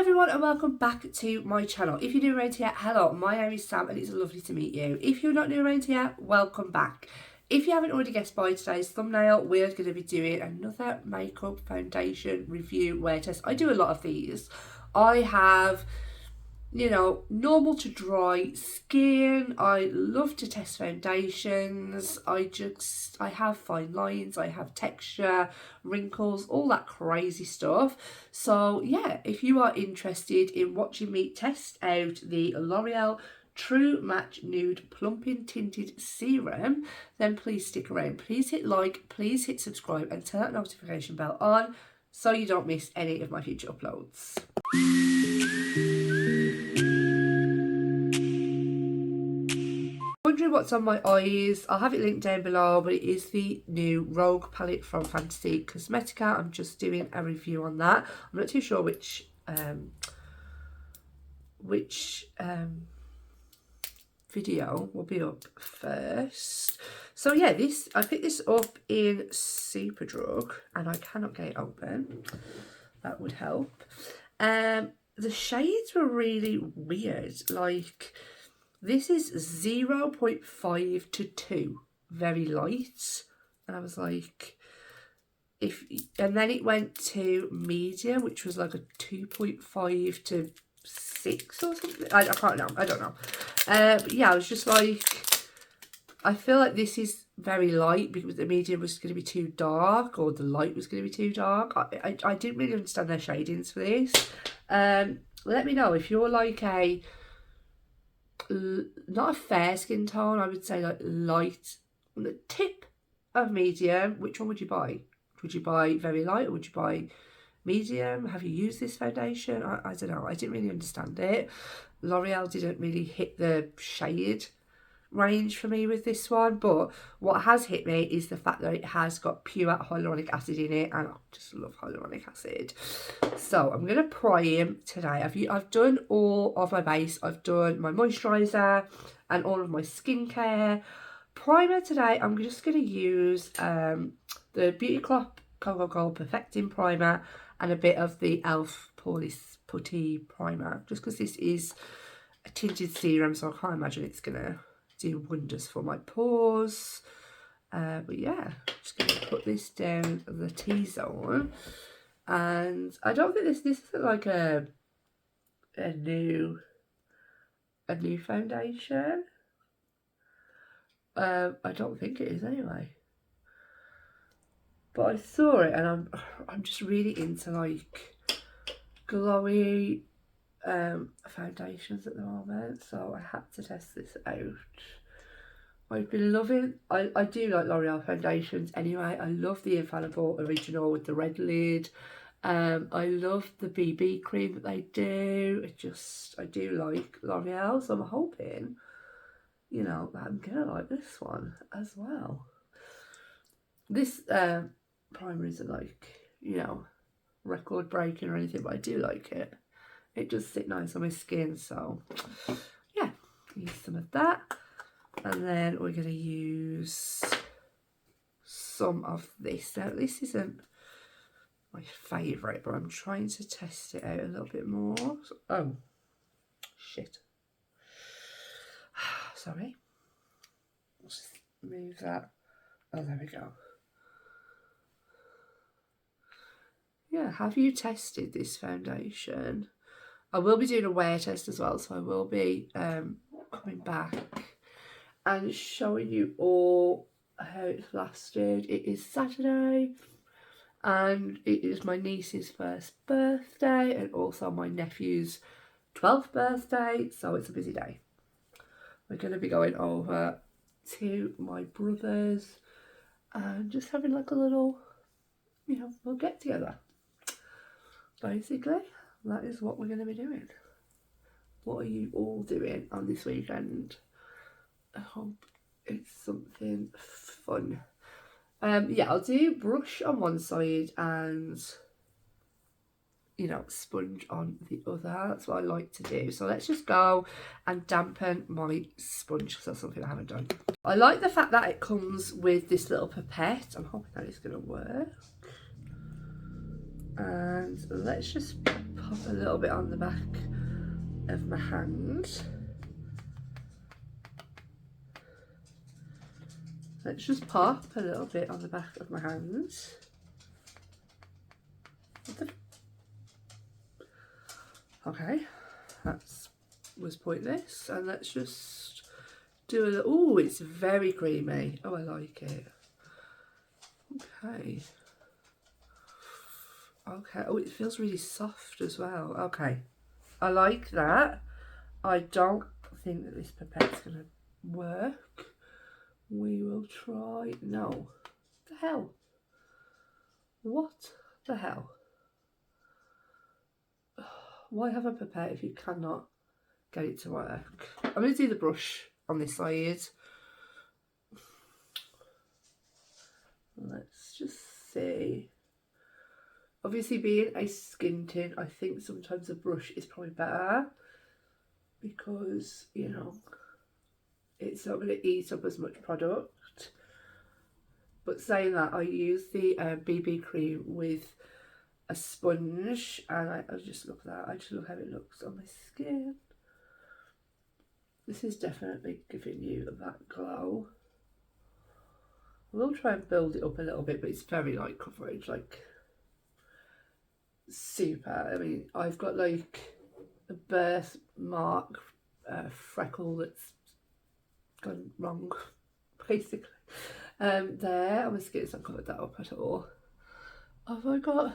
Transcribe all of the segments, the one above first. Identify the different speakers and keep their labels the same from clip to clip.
Speaker 1: everyone and welcome back to my channel. If you're new around here, hello, my name is Sam and it's lovely to meet you. If you're not new around here, welcome back. If you haven't already guessed by today's thumbnail, we're going to be doing another makeup foundation review wear test. I do a lot of these. I have, you know, normal to dry skin. I love to test foundations. I have fine lines, I have texture, wrinkles, all that crazy stuff. So yeah, if you are interested in watching me test out the L'Oreal True Match Nude Plumping Tinted Serum, then please stick around. Please hit like, please hit subscribe and turn that notification bell on so you don't miss any of my future uploads. Wondering what's on my eyes, I'll have it linked down below, but it is the new Rogue palette from Fantasy Cosmetica. I'm just doing a review on that. I'm not too sure which video will be up first. So yeah, I picked this up in Superdrug and I cannot get it open. That would help. The shades were really weird. Like, this is 0.5 to 2, very light. And I was like, and then it went to medium, which was like a 2.5 to 6 or something. I can't know, I don't know. But yeah, I was just like, I feel like this is very light because the medium was going to be too dark, or the light was going to be too dark. I didn't really understand their shadings for this. Let me know if you're like not a fair skin tone, I would say like light on the tip of medium. Which one would you buy? Would you buy very light or would you buy medium? Have you used this foundation? I don't know, I didn't really understand it. L'Oreal didn't really hit the shade range for me with this one, but what has hit me is the fact that it has got pure hyaluronic acid in it, and I just love hyaluronic acid. So I'm going to prime today. I've done all of my base, I've done my moisturiser and all of my skincare. Primer today, I'm just going to use the Beauty Clock Cocoa Gold Perfecting Primer and a bit of the e.l.f. Poreless Putty Primer, just because this is a tinted serum, so I can't imagine it's going to do wonders for my pores. But yeah, I'm just going to put this down the T-zone. And I don't think this isn't like a new foundation. I don't think it is anyway. But I saw it and I'm just really into like glowy foundations at the moment, so I had to test this out. I've been loving, I do like L'Oreal foundations anyway. I love the Infallible Original with the red lid. I love the BB cream that they do. I do like L'Oreal, so I'm hoping, you know, that I'm gonna like this one as well. This primer isn't like, you know, record breaking or anything, but I do like it. It does sit nice on my skin, so yeah, use some of that. And then we're going to use some of this. Now, this isn't my favourite, but I'm trying to test it out a little bit more. Oh, shit. Sorry. Let's just move that. Oh, there we go. Yeah, have you tested this foundation? I will be doing a wear test as well, so I will be coming back and showing you all how it's lasted. It is Saturday and it is my niece's first birthday and also my nephew's 12th birthday, so it's a busy day. We're going to be going over to my brother's and just having like a little, you know, we'll get together. Basically, that is what we're going to be doing. What are you all doing on this weekend? I hope it's something fun. Yeah, I'll do brush on one side and, you know, sponge on the other. That's what I like to do. So let's just go and dampen my sponge, because that's something I haven't done. I like the fact that it comes with this little pipette. I'm hoping that it's going to work. And let's just pop a little bit on the back of my hand. Let's just pop a little bit on the back of my hand. Okay, that was pointless. And let's just do a little, oh, it's very creamy. Oh, I like it. Okay. Okay, oh, it feels really soft as well. Okay, I like that. I don't think that this pipette's gonna work. We will try, no. The hell? What the hell? Why have a pipette if you cannot get it to work? I'm going to do the brush on this side. Let's just see. Obviously, being a skin tint, I think sometimes a brush is probably better because, you know, it's not going to eat up as much product. But saying that, I use the BB cream with a sponge, and I just look at that. I just look how it looks on my skin. This is definitely giving you that glow. I will try and build it up a little bit, but it's very light coverage, like super. I mean, I've got like a birthmark freckle that's gone wrong, basically. There, on my skin, it's not covered that up at all. I've got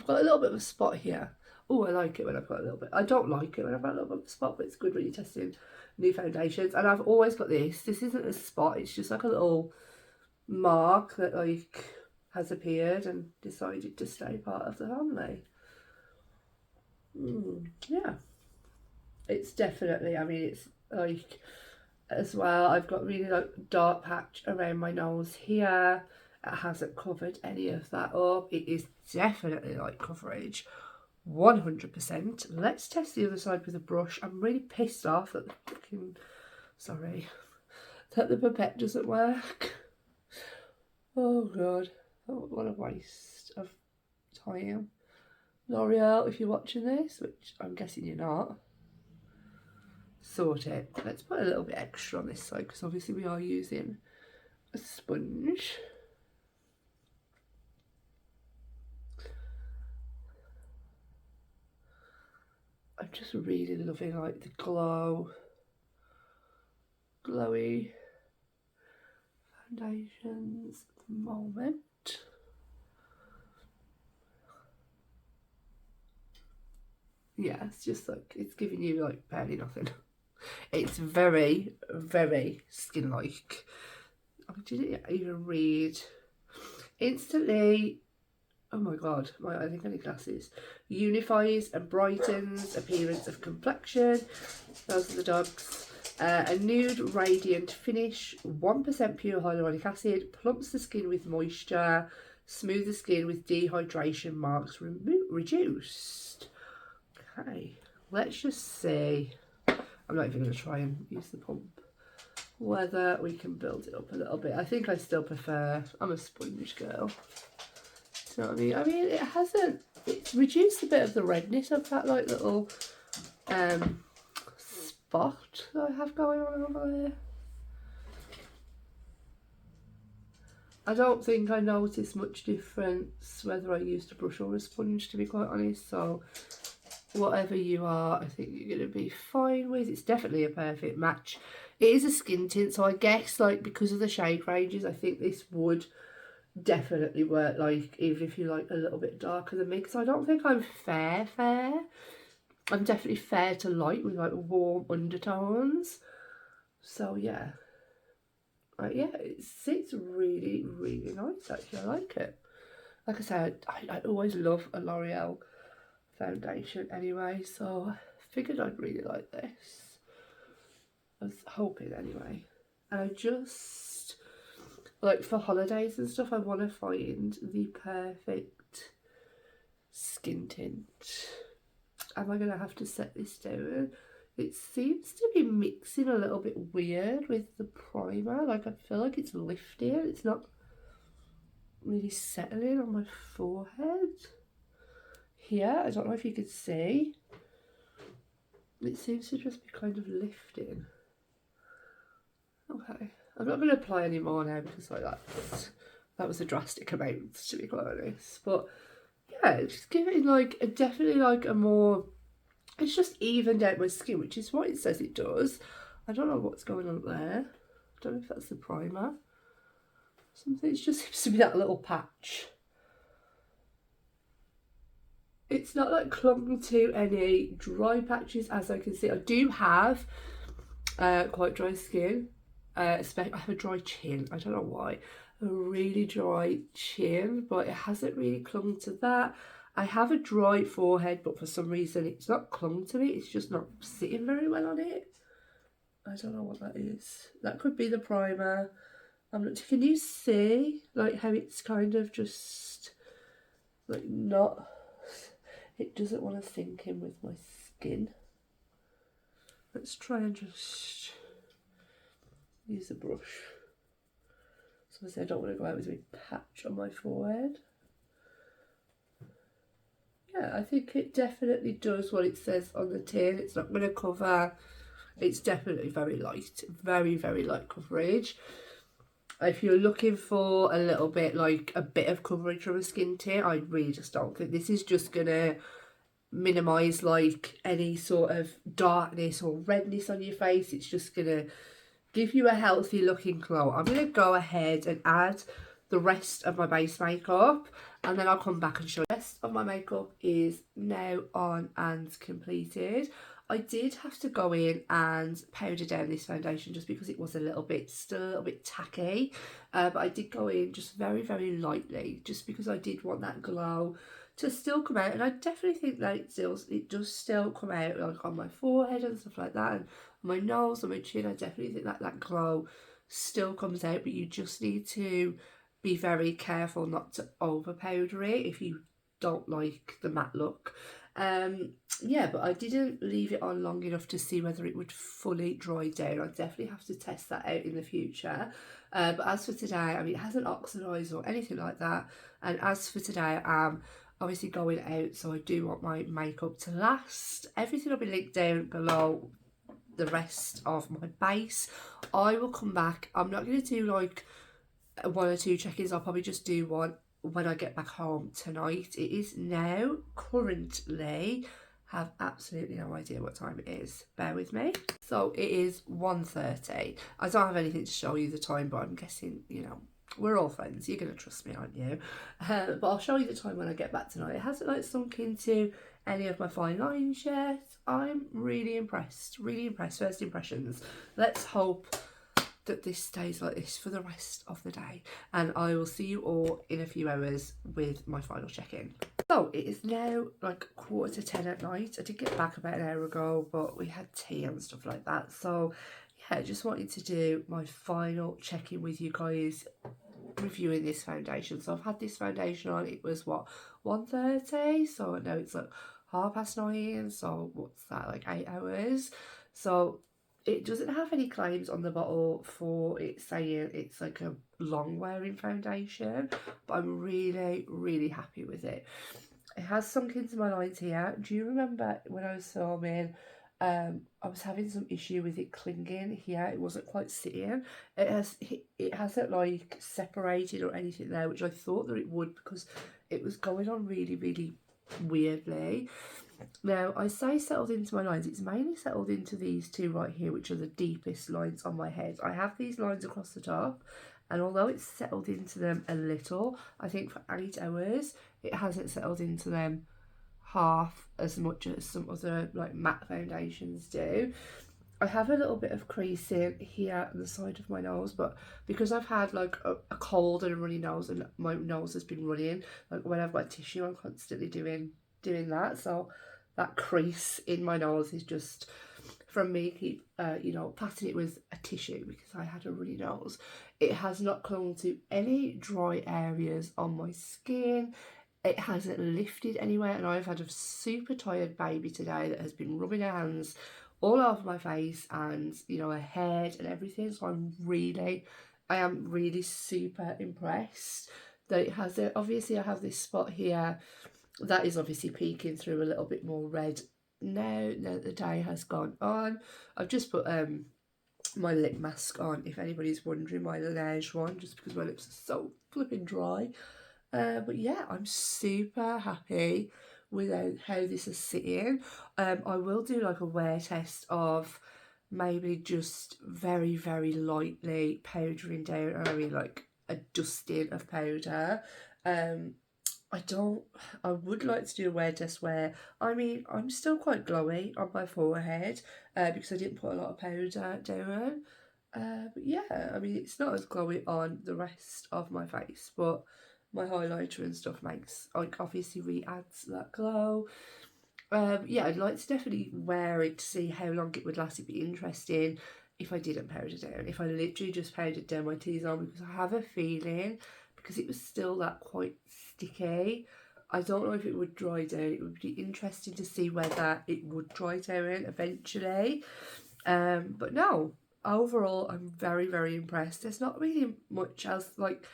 Speaker 1: a little bit of a spot here. Oh, I like it when I've got a little bit. I don't like it when I've got a little bit of a spot, but it's good when you're testing new foundations. And I've always got this. This isn't a spot, it's just like a little mark that like has appeared and decided to stay part of the family. Yeah. It's definitely, I mean, it's like, as well, I've got really like dark patch around my nose here. It hasn't covered any of that up. It is definitely light coverage, 100%. Let's test the other side with a brush. I'm really pissed off that the fucking, sorry, that the pipette doesn't work. Oh god, what a waste of time. Loreal, if you're watching this, which I'm guessing you're not, sort it. Let's put a little bit extra on this side because obviously we are using a sponge. I'm just really loving like the glowy foundations at the moment. Yeah, it's just like, it's giving you like barely nothing. It's very, very skin-like. I didn't even read. Instantly, oh my god, I think I need glasses. Unifies and brightens appearance of complexion. Those are the dogs. A nude, radiant finish. 1% pure hyaluronic acid. Plumps the skin with moisture. Smooth the skin with dehydration marks reduced. Okay, let's just see. I'm not even going to try and use the pump. Whether we can build it up a little bit. I think I still prefer, I'm a sponge girl. You know what I mean? I mean, it hasn't, it's reduced a bit of the redness of that like little spot that I have going on over there. I don't think I noticed much difference whether I used a brush or a sponge, to be quite honest, so whatever you are, I think you're going to be fine with. It's definitely a perfect match. It is a skin tint, so I guess like because of the shade ranges, I think this would definitely work, like even if you like a little bit darker than me, because I don't think I'm fair. I'm definitely fair to light with like warm undertones. So yeah, yeah, it sits really, really nice actually. I like it. Like I said, I always love a L'Oreal foundation anyway, so I figured I'd really like this. I was hoping anyway. And I just, like for holidays and stuff, I want to find the perfect skin tint. Am I going to have to set this down? It seems to be mixing a little bit weird with the primer. Like I feel like it's lifting. It's not really settling on my forehead. here. I don't know if you could see. It seems to just be kind of lifting. Okay, I'm not going to apply any more now because like that was a drastic amount, to be quite honest. But yeah, just giving like a definitely like a more, it's just evened out my skin, which is what it says it does. I don't know what's going on there. I don't know if that's the primer. Something, it just seems to be that little patch. It's not like clung to any dry patches, as I can see. I do have quite dry skin. Especially, I have a dry chin. I don't know why. A really dry chin, but it hasn't really clung to that. I have a dry forehead, but for some reason it's not clung to it. It's just not sitting very well on it. I don't know what that is. That could be the primer. Can you see like how it's kind of just like not, it doesn't want to sink in with my skin. Let's try and just use a brush. So obviously I don't want to go out with a big patch on my forehead. Yeah, I think it definitely does what it says on the tin. It's not going to cover, it's definitely very light, very, very light coverage. If you're looking for a little bit, like a bit of coverage from a skin tint, I really just don't think this is just going to minimise like any sort of darkness or redness on your face. It's just going to give you a healthy looking glow. I'm going to go ahead and add the rest of my base makeup and then I'll come back and show you. The rest of my makeup is now on and completed. I did have to go in and powder down this foundation just because it was still a little bit tacky, but I did go in just very, very lightly just because I did want that glow to still come out, and I definitely think that it does still come out like on my forehead and stuff like that, and on my nose and my chin. I definitely think that that glow still comes out, but you just need to be very careful not to over powder it if you don't like the matte look. Yeah, but I didn't leave it on long enough to see whether it would fully dry down. I definitely have to test that out in the future. But as for today, I mean, it hasn't oxidised or anything like that. And as for today, I'm obviously going out, so I do want my makeup to last. Everything will be linked down below the rest of my base. I will come back. I'm not going to do like 1 or 2 check-ins. I'll probably just do one when I get back home tonight. It is now currently, have absolutely no idea what time it is, bear with me. So it is 1:30. I don't have anything to show you the time, but I'm guessing, you know, we're all friends, you're gonna trust me, aren't you? But I'll show you the time when I get back tonight. It hasn't like sunk into any of my fine lines yet. I'm really impressed, first impressions. Let's hope that this stays like this for the rest of the day, and I will see you all in a few hours with my final check-in. So it is now like 10:15 at night. I did get back about an hour ago, but we had tea and stuff like that. So yeah, I just wanted to do my final check-in with you guys reviewing this foundation. So I've had this foundation on, it was what, 1:30, so now it's like 9:30, so what's that, like 8 hours. So it doesn't have any claims on the bottle for it saying it's like a long wearing foundation, but I'm really, really happy with it. It has sunk into my lines here. Do you remember when I was filming, I was having some issue with it clinging here? It wasn't quite sitting. It hasn't like separated or anything there, which I thought that it would because it was going on really, really weirdly. Now, I say settled into my lines, it's mainly settled into these two right here, which are the deepest lines on my head. I have these lines across the top, and although it's settled into them a little, I think for 8 hours, it hasn't settled into them half as much as some other like matte foundations do. I have a little bit of creasing here on the side of my nose, but because I've had like a cold and a runny nose, and my nose has been running, like when I've got tissue, I'm constantly doing that, so that crease in my nose is just from me you know, patting it with a tissue because I had a runny nose. It has not clung to any dry areas on my skin. It hasn't lifted anywhere, and I've had a super tired baby today that has been rubbing her hands all over my face and, you know, her head and everything. So I am really super impressed that it has it. Obviously I have this spot here That is obviously peeking through a little bit more red now that the day has gone on. I've just put my lip mask on, if anybody's wondering, my Laneige one, just because my lips are so flipping dry. But yeah, I'm super happy with how this is sitting. I will do like a wear test of maybe just very, very lightly powdering down, and I mean like a dusting of powder. I would like to do a wear test where, I mean, I'm still quite glowy on my forehead because I didn't put a lot of powder down. But yeah, I mean, it's not as glowy on the rest of my face, but my highlighter and stuff makes, like, obviously re-adds that glow. Yeah, I'd like to definitely wear it to see how long it would last. It'd be interesting if I didn't powder down, if I literally just powdered down my T-zone, because I have a feeling, because it was still that quite sticky, I don't know if it would dry down. It would be interesting to see whether it would dry down eventually. But no, overall, I'm very, very impressed. There's not really much else, like,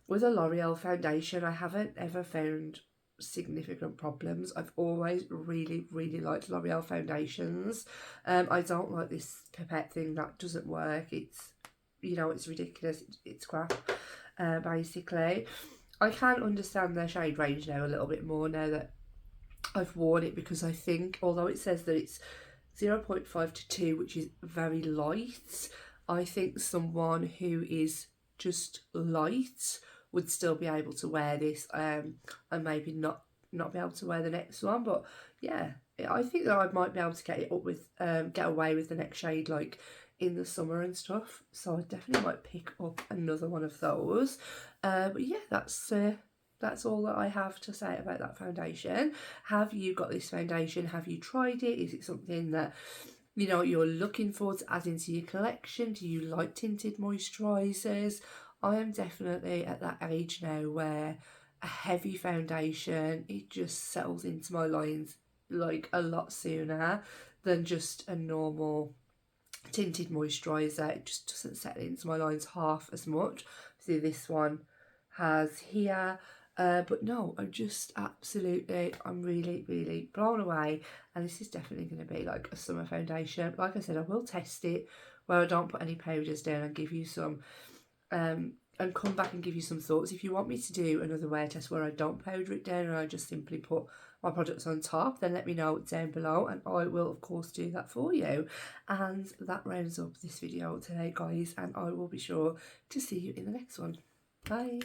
Speaker 1: with a L'Oreal foundation, I haven't ever found significant problems. I've always really, really liked L'Oreal foundations. I don't like this pipette thing that doesn't work. It's, you know, it's ridiculous. It's crap, basically. I can understand their shade range now a little bit more now that I've worn it, because I think, although it says that it's 0.5 to 2, which is very light, I think someone who is just light would still be able to wear this, and maybe not be able to wear the next one. But yeah, I think that I might be able to get it up with get away with the next shade, like in the summer and stuff. So I definitely might pick up another one of those. But yeah, that's all that I have to say about that foundation. Have you got this foundation? Have you tried it? Is it something that, you know, you're looking forward to add into your collection? Do you like tinted moisturisers? I am definitely at that age now where a heavy foundation, it just settles into my lines like a lot sooner than just a normal tinted moisturiser. It just doesn't settle into my lines half as much. See, this one has here. But no, I'm really, really blown away, and this is definitely going to be like a summer foundation. Like I said, I will test it where I don't put any powders down and give you some, and come back and give you some thoughts. If you want me to do another wear test where I don't powder it down and I just simply put my products on top, then let me know down below, and I will of course do that for you. And that rounds up this video today, guys, and I will be sure to see you in the next one. Bye.